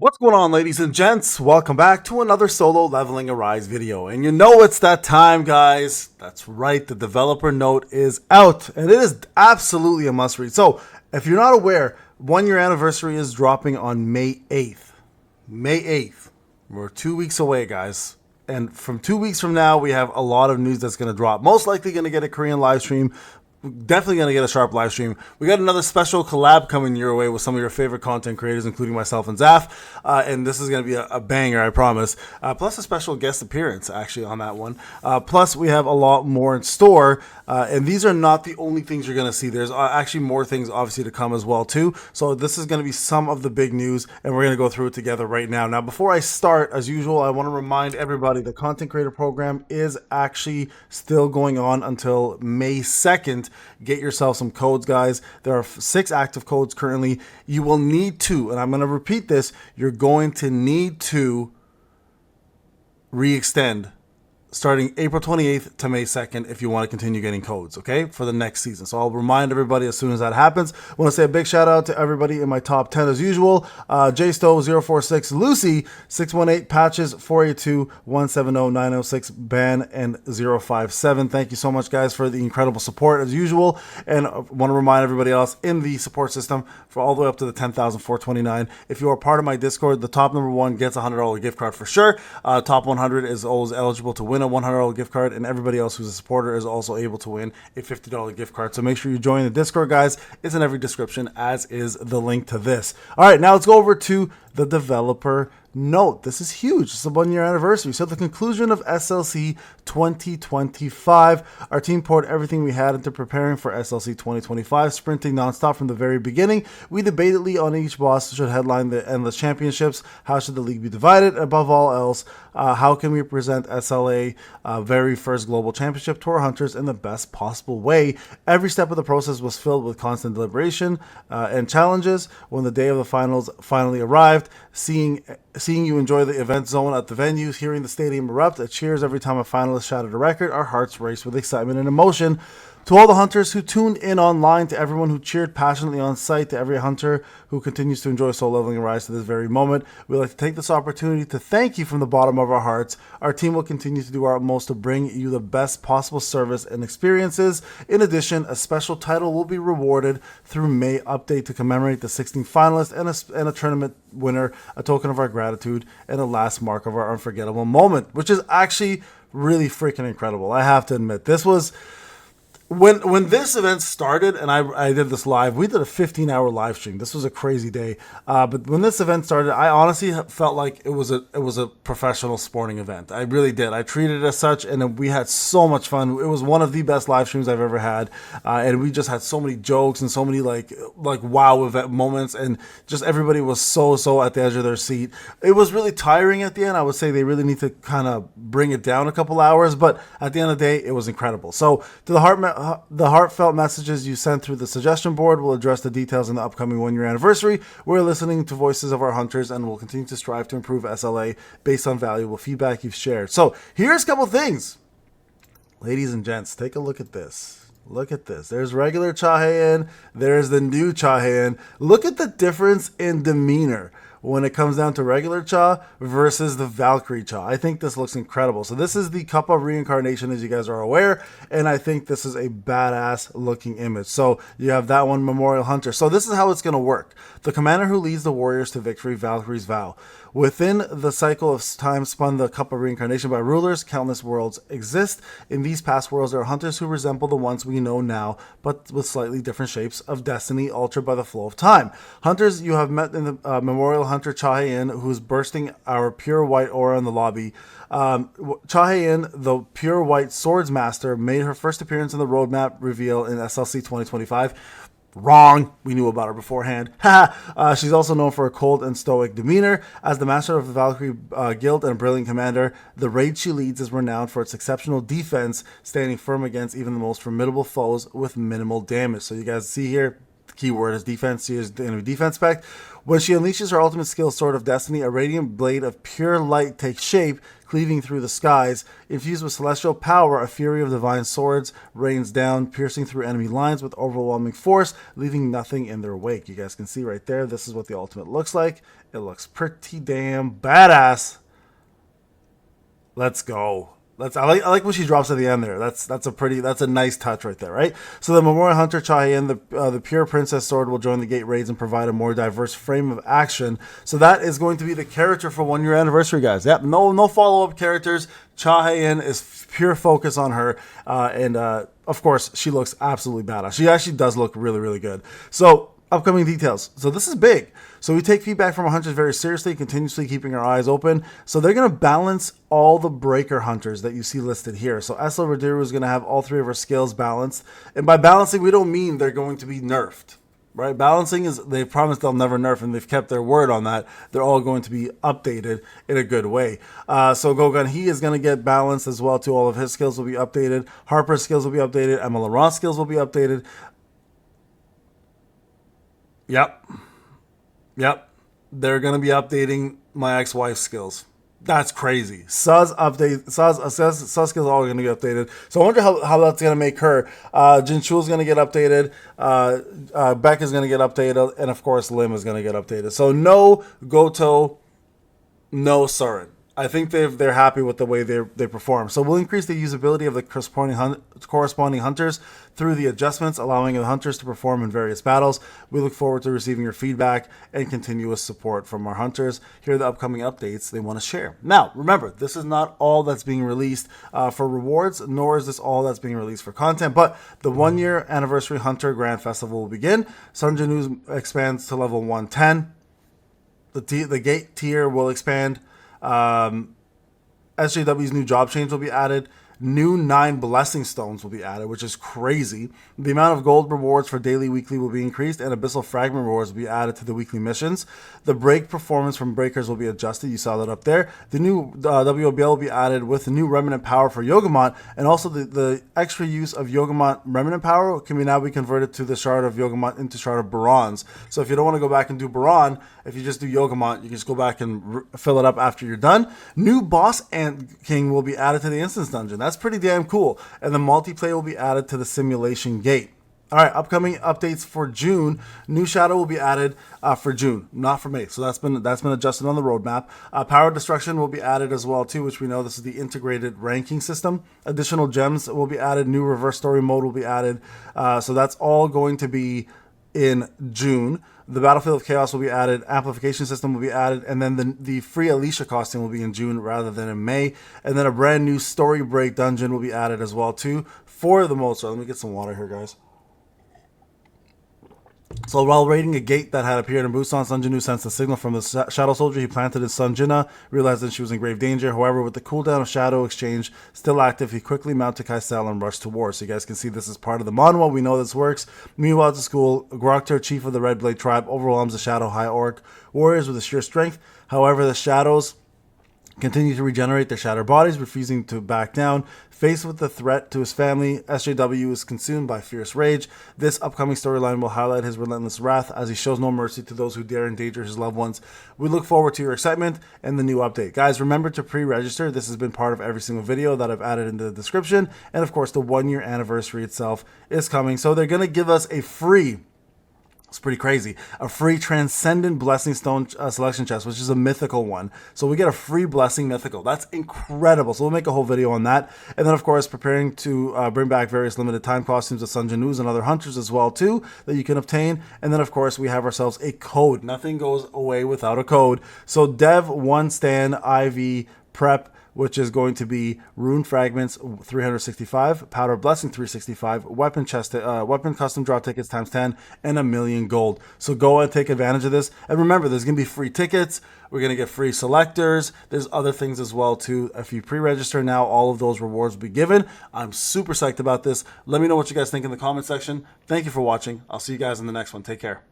What's going on, ladies and gents? Welcome back to another solo leveling Arise video. And you know it's that time, guys. That's right, the developer note is out, and it is absolutely a must read. So, if you're not aware, 1 year anniversary is dropping on May 8th. May 8th. We're 2 weeks away, guys. And from 2 weeks from now, we have a lot of news that's going to drop. Most likely going to get a Korean live stream. Definitely going to get a sharp live stream. We got another special collab coming your way with some of your favorite content creators, including myself and Zaf. And this is going to be a banger, I promise. Plus a special guest appearance, actually, on that one. Plus, we have a lot more in store. And these are not the only things you're going to see. There's actually more things, obviously, to come as well, too. So this is going to be some of the big news, and we're going to go through it together right now. Now, before I start, as usual, I want to remind everybody the Content Creator Program is actually still going on until May 2nd. Get yourself some codes, guys. There are 6 active codes currently. You will need to, and I'm going to repeat this, you're going to need to re-extend starting April 28th to May 2nd if you want to continue getting codes, okay, for the next season. So I'll remind everybody as soon as that happens. I want to say a big shout out to everybody in my top 10 as usual. JStow046, Lucy 618, Patches 482, 170, 906, Ban, and 057. Thank you so much, guys, for the incredible support as usual. And I want to remind everybody else in the support system for all the way up to the 10,429. If you are part of my Discord, the top number 1 gets a $100 gift card for sure. Top 100 is always eligible to win a $100 gift card, and everybody else who's a supporter is also able to win a $50 gift card. So make sure you join the Discord, guys. It's in every description, as is the link to this. All right, now let's go over to the developer note. This is huge. It's a 1 year anniversary. So at the conclusion of SLC 2025, our team poured everything we had into preparing for SLC 2025, sprinting nonstop from the very beginning. We debatedly on each boss should headline the endless championships. How should the league be divided? Above all else, how can we present SLA very first global championship to our hunters in the best possible way? Every step of the process was filled with constant deliberation and challenges. When the day of the finals finally arrived, seeing you enjoy the event zone at the venues, hearing the stadium erupt, a cheers every time a finalist shattered a record, our hearts raced with excitement and emotion. To all the hunters who tuned in online, to everyone who cheered passionately on site, to every hunter who continues to enjoy solo leveling and Rise to this very moment, we'd like to take this opportunity to thank you from the bottom of our hearts. Our team will continue to do our utmost to bring you the best possible service and experiences. In addition, a special title will be rewarded through May update to commemorate the 16th finalist and a tournament winner, a token of our gratitude, and a last mark of our unforgettable moment, which is actually really freaking incredible. I have to admit, this was... When this event started, and I did this live, we did a 15-hour live stream. This was a crazy day. But when this event started, I honestly felt like it was a professional sporting event. I really did. I treated it as such, and we had so much fun. It was one of the best live streams I've ever had, and we just had so many jokes and so many like wow event moments, and just everybody was so at the edge of their seat. It was really tiring at the end. I would say they really need to kind of bring it down a couple hours, but at the end of the day, it was incredible. So to the heartfelt messages you sent through the suggestion board, will address the details in the upcoming 1 year anniversary. We're listening to voices of our hunters and will continue to strive to improve SLA based on valuable feedback you've shared. So here's a couple things. Ladies and gents, take a look at this. Look at this. There's regular Chahayan. There's the new Chahayan. Look at the difference in demeanor when it comes down to regular Cha versus the Valkyrie Cha. I think this looks incredible. So this is the Kappa reincarnation, as you guys are aware, and I think this is a badass looking image. So you have that one, Memorial Hunter. So this is how it's going to work. The commander who leads the warriors to victory, Valkyrie's vow. Within the cycle of time spun the Cup of Reincarnation by rulers, countless worlds exist. In these past worlds, there are hunters who resemble the ones we know now, but with slightly different shapes of destiny altered by the flow of time. Hunters you have met in the Memorial Hunter Chahayan, who's bursting our pure white aura in the lobby. Chahayan, the pure white swords master, made her first appearance in the roadmap reveal in SLC 2025. Wrong. We knew about her beforehand. She's also known for a cold and stoic demeanor. As the master of the Valkyrie Guild and brilliant commander, the raid she leads is renowned for its exceptional defense, standing firm against even the most formidable foes with minimal damage. So you guys see here, keyword is defense. She is the enemy defense spec. When she unleashes her ultimate skill, Sword of Destiny, a radiant blade of pure light takes shape, cleaving through the skies. Infused with celestial power, a fury of divine swords rains down, piercing through enemy lines with overwhelming force, leaving nothing in their wake. You guys can see right there, this is what the ultimate looks like. It looks pretty damn badass. Let's go. I like when she drops at the end there. That's a nice touch right there, right? So the Memorial Hunter Chahayan, the pure princess sword, will join the gate raids and provide a more diverse frame of action. So that is going to be the character for 1 year anniversary, guys. Yep, no follow up characters. Chahayan is pure focus on her, and of course she looks absolutely badass. She actually does look really, really good. So upcoming details. So this is big. So we take feedback from our hunters very seriously, continuously keeping our eyes open. So they're going to balance all the breaker hunters that you see listed here. So Esla Radiru is going to have all 3 of her skills balanced. And by balancing, we don't mean they're going to be nerfed, right? Balancing is, they've promised they'll never nerf, and they've kept their word on that. They're all going to be updated in a good way. So Gogun, he is going to get balanced as well too. All of his skills will be updated. Harper's skills will be updated. Emma Laurent's skills will be updated. Yep. They're going to be updating my ex-wife's skills. That's crazy. Suz skills are all going to be updated. So I wonder how that's going to make her. Jinchu's going to get updated. Beck is going to get updated. And of course, Lim is going to get updated. So no Goto, no Surin. I think they're happy with the way they perform. So we'll increase the usability of the corresponding hunters through the adjustments, allowing the hunters to perform in various battles. We look forward to receiving your feedback and continuous support from our hunters. Here are the upcoming updates they want to share. Now, remember, this is not all that's being released for rewards, nor is this all that's being released for content, but the 1 year anniversary Hunter Grand Festival will begin. Sun Janu expands to level 110. The gate tier will expand. SJW's new job change will be added. New 9 blessing stones will be added, which is crazy. The amount of gold rewards for daily, weekly will be increased, and abyssal fragment rewards will be added to the weekly missions. The break performance from breakers will be adjusted. You saw that up there. The new WOBL will be added with the new remnant power for Yogamont, and also the extra use of Yogamont remnant power can now be converted to the shard of Yogamont into shard of Baron's. So if you don't want to go back and do Baron, if you just do Yogamont, you can just go back and fill it up after you're done. New boss Ant King will be added to the instance dungeon. That's pretty damn cool. And the multiplayer will be added to the simulation gate. All right, upcoming updates for June. New shadow will be added for June, not for May. So that's been adjusted on the roadmap. Power destruction will be added as well too, which we know this is the integrated ranking system. Additional gems will be added. New reverse story mode will be added. So that's all going to be in June. The Battlefield of Chaos will be added, amplification system will be added, and then the free Alicia costume will be in June rather than in May. And then a brand new story break dungeon will be added as well too for the most. So let me get some water here, guys. So while raiding a gate that had appeared in Busan, Sun Jinu sensed a signal from the Shadow Soldier. He planted in Sun Jinna, realized that she was in grave danger. However, with the cooldown of Shadow Exchange still active, he quickly mounted Kaisel and rushed to war. So you guys can see this is part of the manual. We know this works. Meanwhile, at the school, Grokter, chief of the Red Blade tribe, overwhelms the Shadow High Orc warriors with a sheer strength. However, the Shadows continue to regenerate their shattered bodies, refusing to back down. Faced with the threat to his family, SJW is consumed by fierce rage. This upcoming storyline will highlight his relentless wrath as he shows no mercy to those who dare endanger his loved ones. We look forward to your excitement and the new update. Guys, remember to pre-register. This has been part of every single video that I've added in the description. And of course, the 1 year anniversary itself is coming. So they're going to give us a free... It's pretty crazy. A free Transcendent Blessing Stone selection chest, which is a mythical one. So we get a free Blessing mythical. That's incredible. So we'll make a whole video on that. And then, of course, preparing to bring back various limited time costumes of Sun Jinus and other hunters as well, too, that you can obtain. And then, of course, we have ourselves a code. Nothing goes away without a code. So Dev 1 Stand IV Prep, which is going to be Rune Fragments 365, Powder Blessing 365, Weapon Custom Draw Tickets times 10, and 1,000,000 gold. So go and take advantage of this. And remember, there's going to be free tickets. We're going to get free selectors. There's other things as well, too. If you pre-register now, all of those rewards will be given. I'm super psyched about this. Let me know what you guys think in the comment section. Thank you for watching. I'll see you guys in the next one. Take care.